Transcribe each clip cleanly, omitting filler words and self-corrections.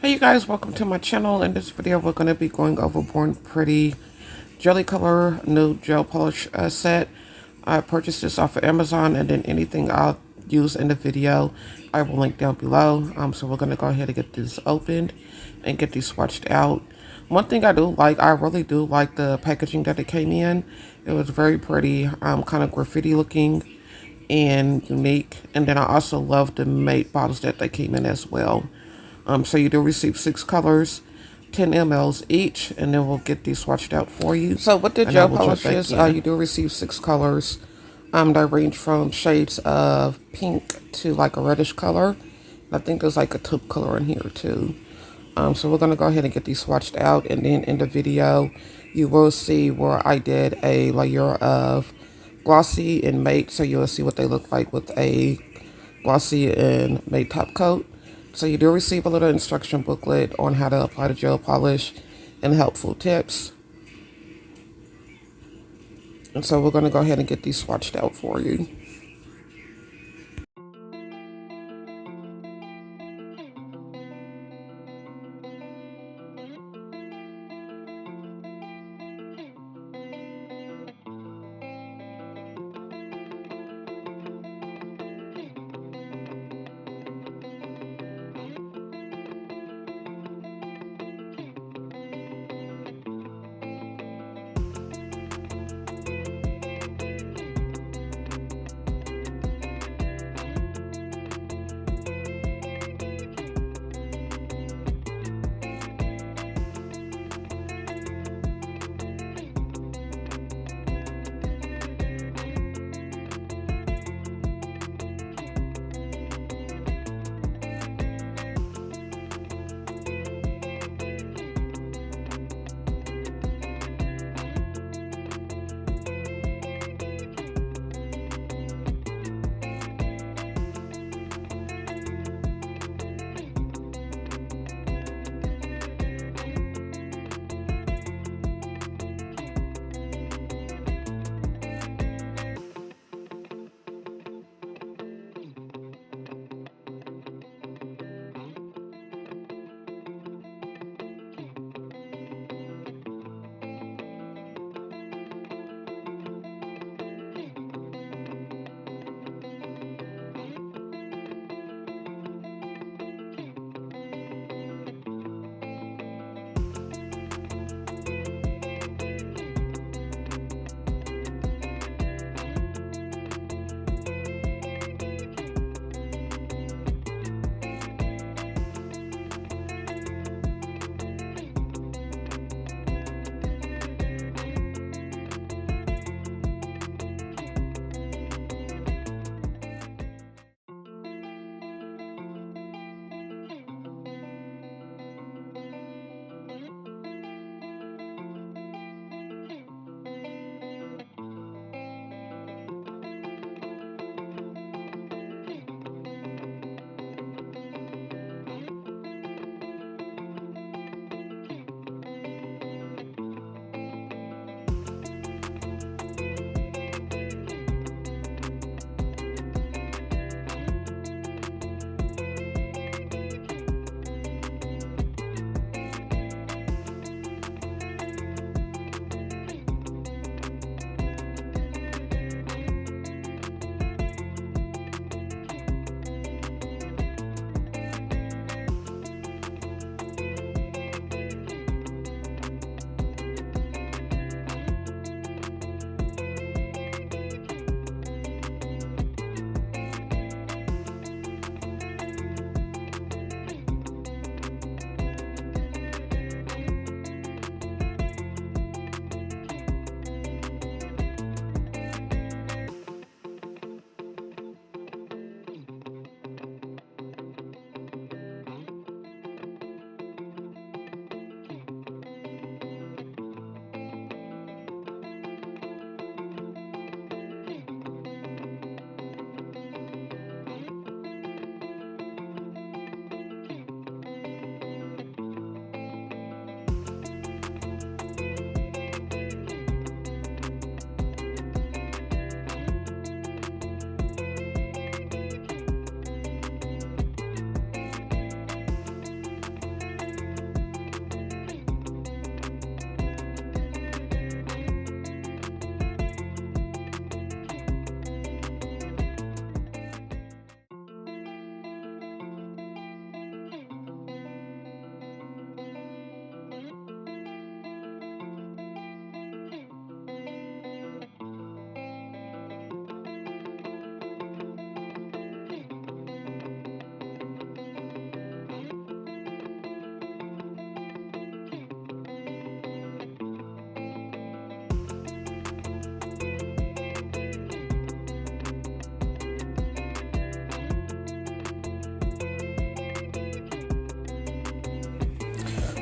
Hey you guys, welcome to my channel. In this video we're going to be going over Born Pretty Jelly Color Nude Gel Polish set. I purchased this off of Amazon, and then anything I'll use in the video I will link down below. So we're going to go ahead and get this opened and get these swatched out. One thing I do like, I really do like the packaging that it came in. It was very pretty, kind of graffiti looking and unique. And then I also love the matte bottles that they came in as well. So you do receive 6 colors, 10 mLs each, and then we'll get these swatched out for you. So with the gel polishes, you do receive 6 colors. They range from shades of pink to like a reddish color. I think there's like a taupe color in here too. So we're going to go ahead and get these swatched out, and then in the video you will see where I did a layer of glossy and matte, so you'll see what they look like with a glossy and matte top coat. So you do receive a little instruction booklet on how to apply the gel polish and helpful tips. And so we're going to go ahead and get these swatched out for you.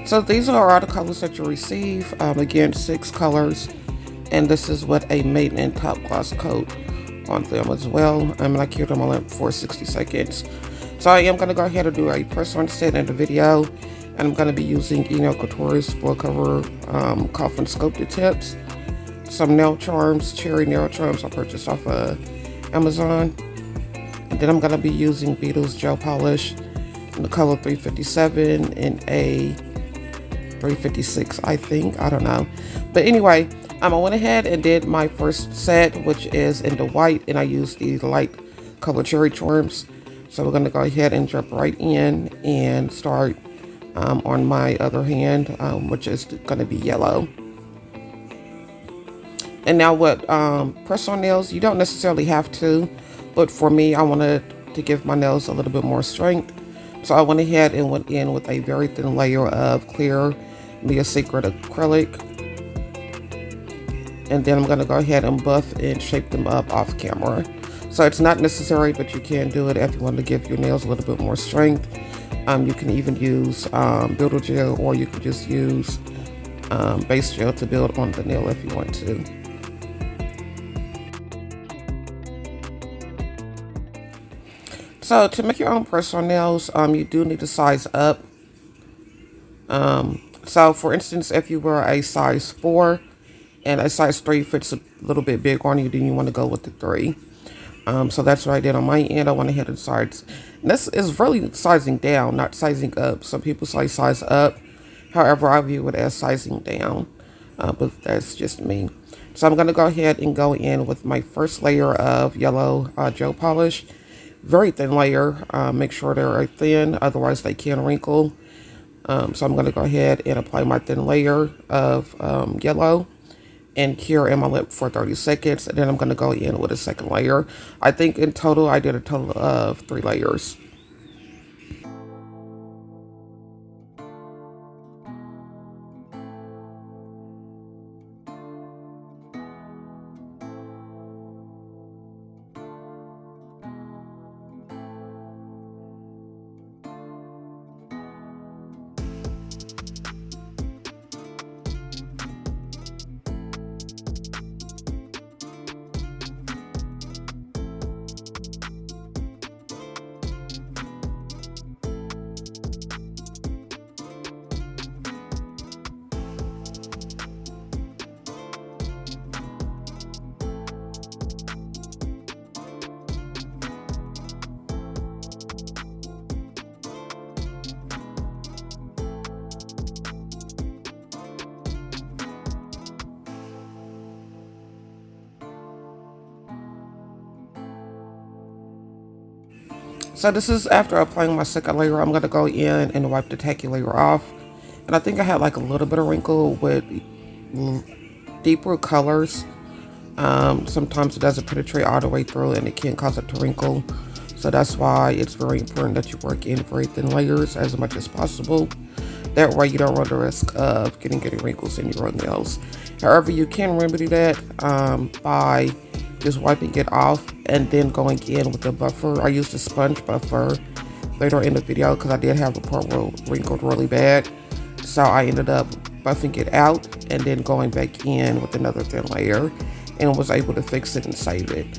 So these are all the colors that you receive. Again, 6 colors. And this is with a matte top gloss coat on them as well. And I keep them on for 60 seconds. So I am going to go ahead and do a press on set in the video. And I'm going to be using Nail Couture's Full Cover Coffin Sculpted Tips. Some nail charms, cherry nail charms I purchased off of Amazon. And then I'm going to be using Beetles Gel Polish in the color 357 and a 356, I think. I don't know. But anyway, I went ahead and did my first set, which is in the white, and I used the light color cherry charms. So we're going to go ahead and jump right in and start on my other hand, which is going to be yellow. And now with press-on nails, you don't necessarily have to, but for me, I wanted to give my nails a little bit more strength. So I went ahead and went in with a very thin layer of clear Mia Secret acrylic. And then I'm going to go ahead and buff and shape them up off camera. So it's not necessary, but you can do it if you want to give your nails a little bit more strength. You can even use builder gel, or you can just use base gel to build on the nail if you want to. So to make your own press-on nails, you do need to size up. So for instance, if you were a size 4 and a size 3 fits a little bit big on you, then you want to go with the 3. So that's what I did on my end. I went ahead and sized. And this is really sizing down, not sizing up. Some people say size up. However, I view it as sizing down. But that's just me. So I'm going to go ahead and go in with my first layer of yellow gel polish. Very thin layer. Make sure they're thin, otherwise they can wrinkle. So I'm going to go ahead and apply my thin layer of yellow and cure in my lip for 30 seconds. And then I'm going to go in with a second layer. I think in total, I did a total of 3 layers. So this is after applying my second layer. I'm going to go in and wipe the tacky layer off. And I think I had like a little bit of wrinkle with deeper colors. Sometimes it doesn't penetrate all the way through and it can cause it to wrinkle. So that's why it's very important that you work in very thin layers as much as possible. That way you don't run the risk of getting wrinkles in your nails. However, you can remedy that by just wiping it off and then going in with the buffer. I used a sponge buffer later in the video because I did have a part where it wrinkled really bad. So I ended up buffing it out and then going back in with another thin layer and was able to fix it and save it.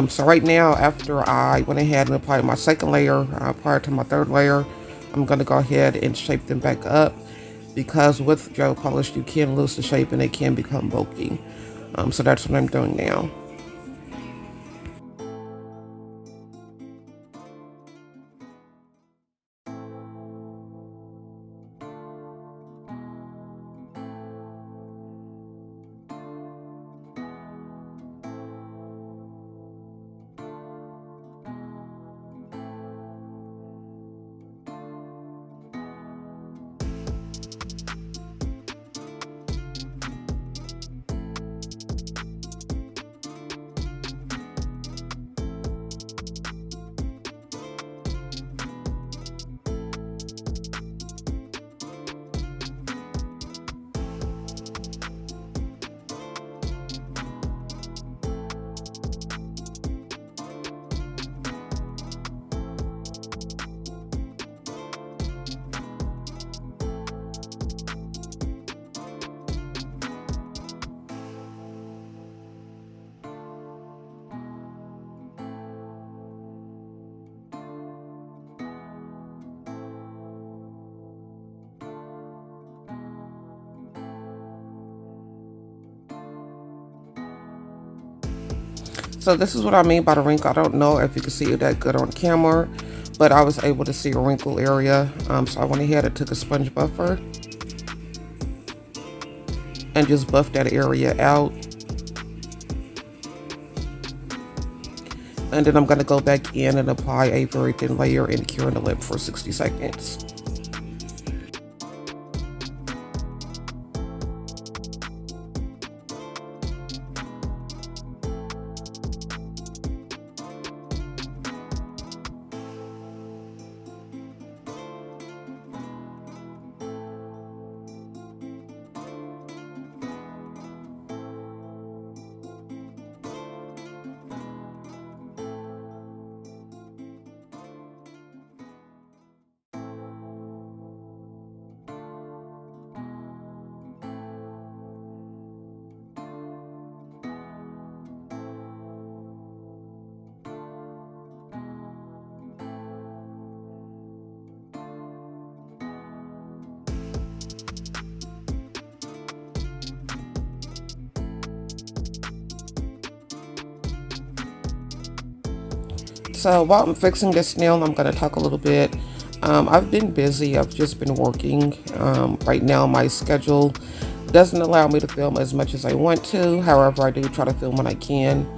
So right now, after I went ahead and applied my second layer prior to my third layer, I'm going to go ahead and shape them back up, because with gel polish you can lose the shape and it can become bulky. So that's what I'm doing now. So this is what I mean by the wrinkle. I don't know if you can see it that good on camera, but I was able to see a wrinkle area. So I went ahead and took a sponge buffer and just buffed that area out. And then I'm going to go back in and apply a very thin layer and cure the lip for 60 seconds. So while I'm fixing this nail, I'm going to talk a little bit. I've been busy. I've just been working. Right now, my schedule doesn't allow me to film as much as I want to. However, I do try to film when I can.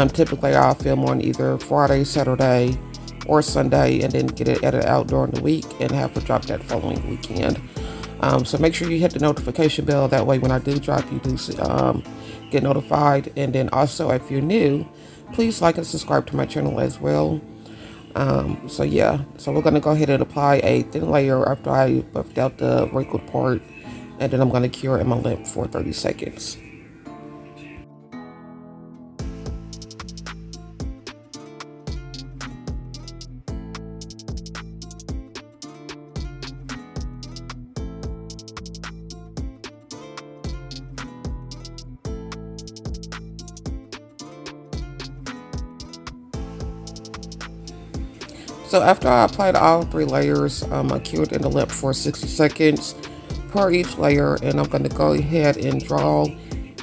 Typically, I'll film on either Friday, Saturday, or Sunday, and then get it edited out during the week and have it drop that following weekend. So make sure you hit the notification bell. That way, when I do drop, you do get notified. And then also, if you're new, please like and subscribe to my channel as well. So yeah, so we're going to go ahead and apply a thin layer after I buffed out the wrinkled part, and then I'm going to cure in my lip for 30 seconds. So after I applied all 3 layers, I cured in the lip for 60 seconds per each layer, and I'm going to go ahead and draw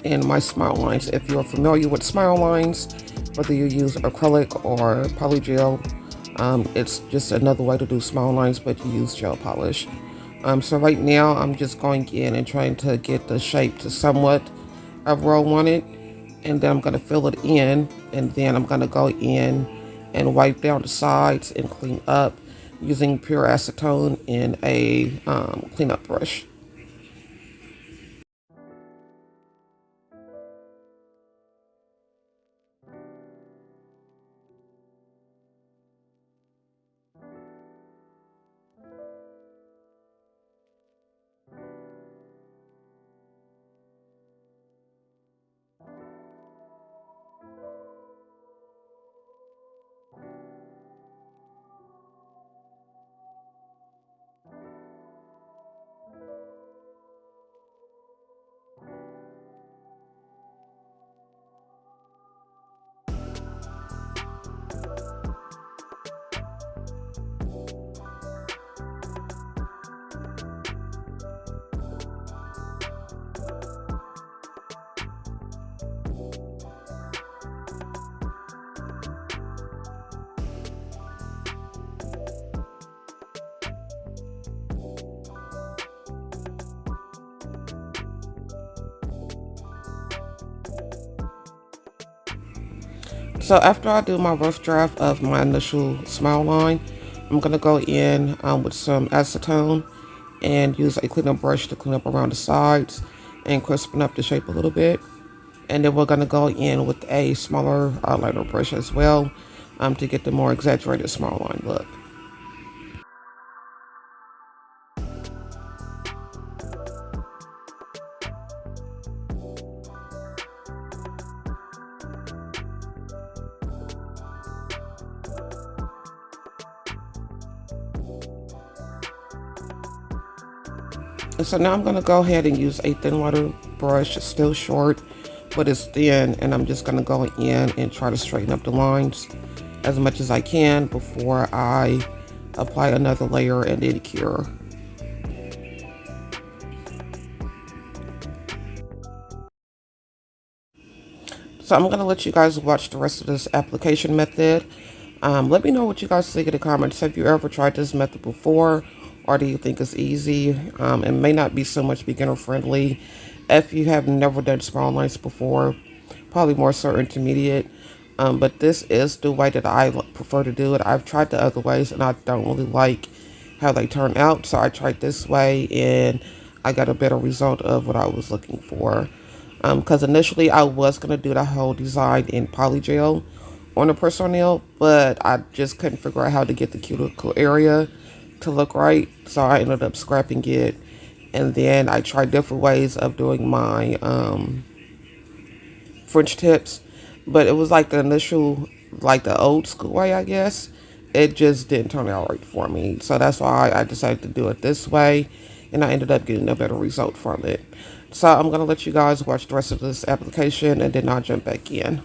in my smile lines. If you're familiar with smile lines, whether you use acrylic or polygel, it's just another way to do smile lines, but you use gel polish. So right now I'm just going in and trying to get the shape to somewhat of where I want it, and then I'm going to fill it in, and then I'm going to go in and wipe down the sides and clean up using pure acetone in a cleanup brush. So after I do my rough draft of my initial smile line, I'm going to go in with some acetone and use a cleanup brush to clean up around the sides and crispen up the shape a little bit. And then we're going to go in with a smaller eyeliner brush as well to get the more exaggerated smile line look. And so now I'm going to go ahead and use a thin water brush, still short, but it's thin, and I'm just going to go in and try to straighten up the lines as much as I can before I apply another layer and then cure. So I'm going to let you guys watch the rest of this application method. Let me know what you guys think in the comments. Have you ever tried this method before, or do you think it's easy? It may not be so much beginner friendly. If you have never done small lines before, probably more so intermediate. But this is the way that I prefer to do it. I've tried the other ways and I don't really like how they turn out. So I tried this way and I got a better result of what I was looking for. Because initially I was going to do the whole design in polygel on the personnel, but I just couldn't figure out how to get the cuticle area to look right. So I ended up scrapping it. And then I tried different ways of doing my French tips, but it was like the initial, like the old school way, I guess. It just didn't turn out right for me. So that's why I decided to do it this way, and I ended up getting a better result from it. So I'm going to let you guys watch the rest of this application, and then I'll jump back in.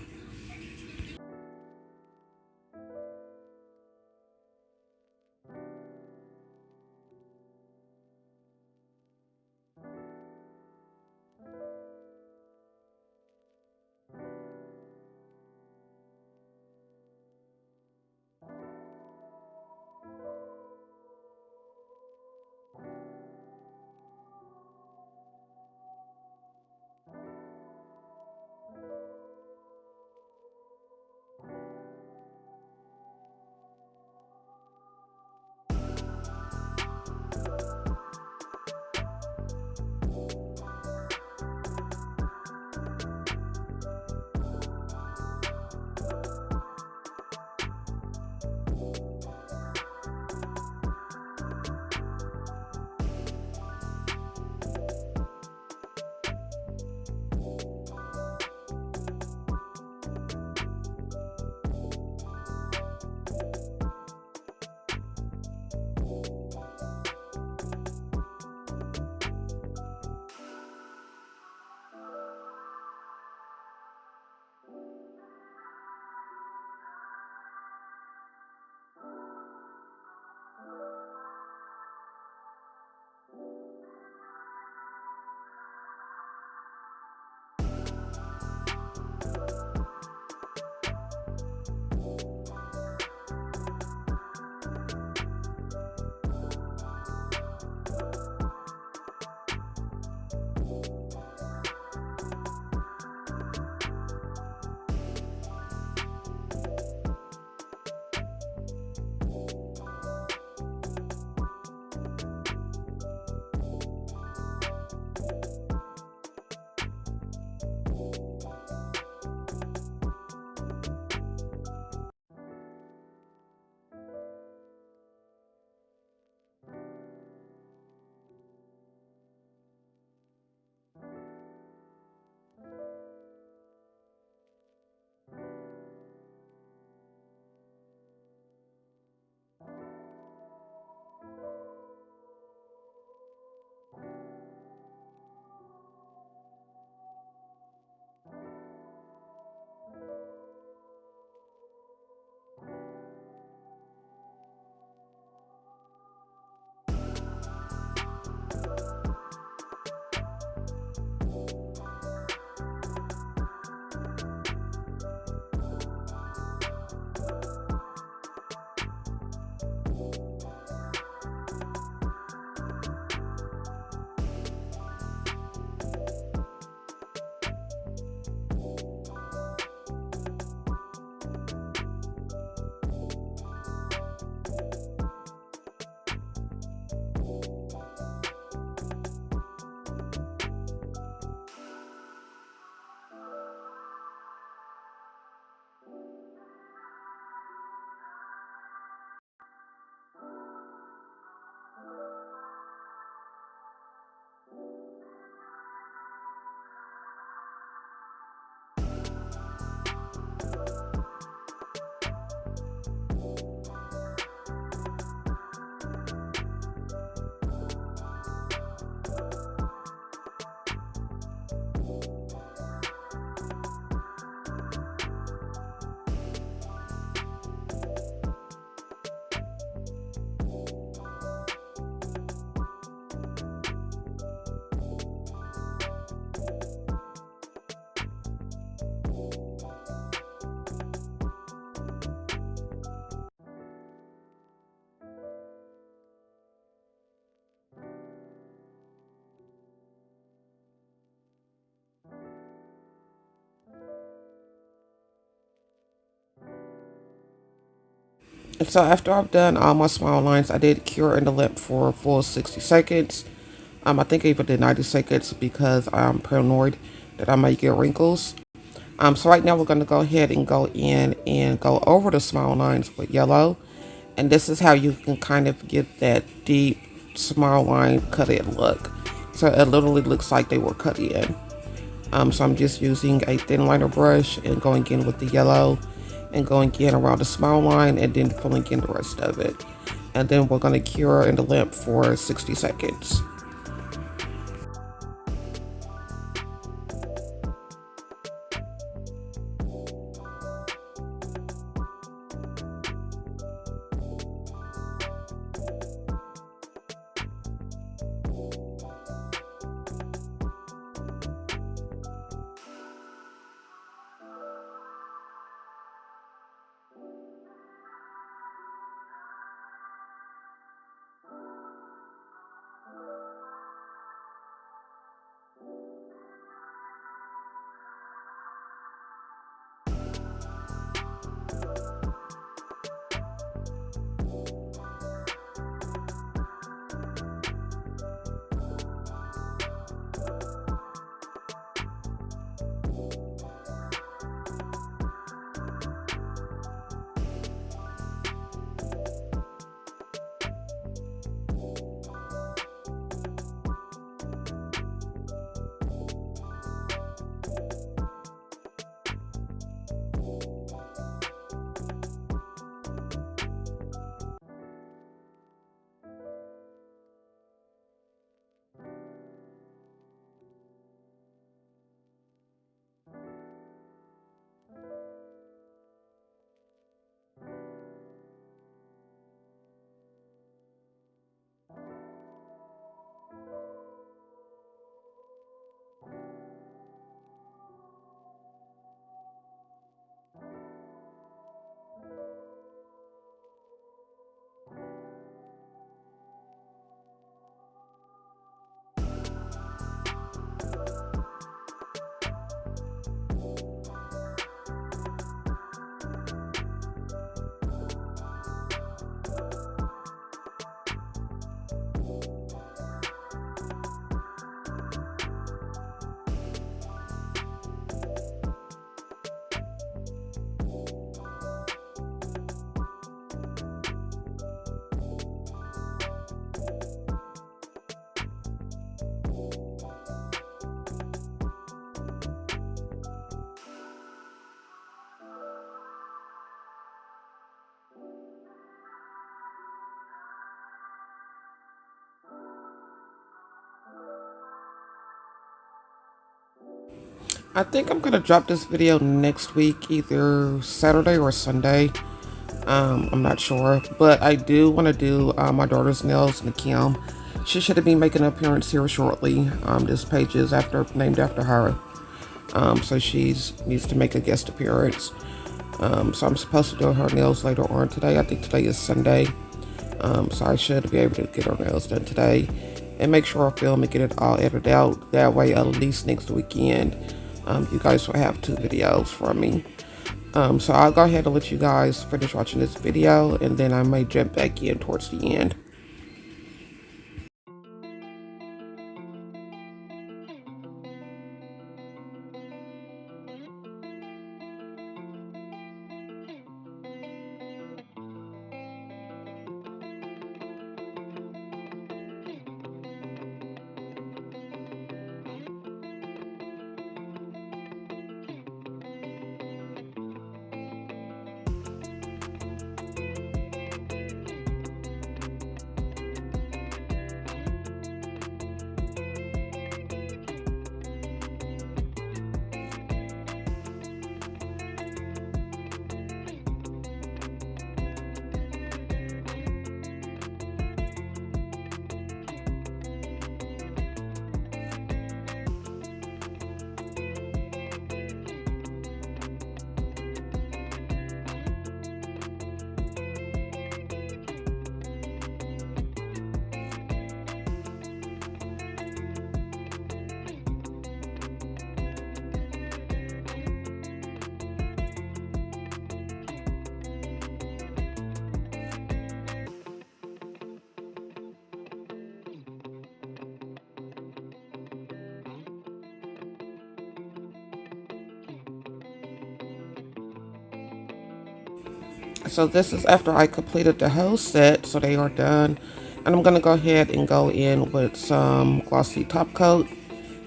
And so after I've done all my smile lines, I did cure in the lip for a full 60 seconds. I think I even did 90 seconds because I'm paranoid that I might get wrinkles. So right now we're going to go ahead and go in and go over the smile lines with yellow. And this is how you can kind of get that deep smile line cut in look. So it literally looks like they were cut in. So I'm just using a thin liner brush and going in with the yellow and going in around the smile line and then filling in the rest of it. And then we're going to cure in the lamp for 60 seconds. I think I'm going to drop this video next week, either Saturday or Sunday. I'm not sure, but I do want to do my daughter's nails, Nakim. She should be making an appearance here shortly. This page is named after her, so she needs to make a guest appearance. So I'm supposed to do her nails later on today. I think today is Sunday, so I should be able to get her nails done today and make sure I film and get it all edited out. That way, at least next weekend, you guys will have 2 videos from me. So I'll go ahead and let you guys finish watching this video, and then I may jump back in towards the end. So this is after I completed the whole set, so they are done. And I'm going to go ahead and go in with some glossy top coat,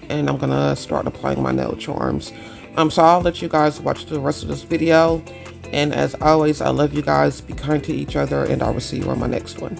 and I'm going to start applying my nail charms. So I'll let you guys watch the rest of this video. And as always, I love you guys. Be kind to each other, and I will see you on my next one.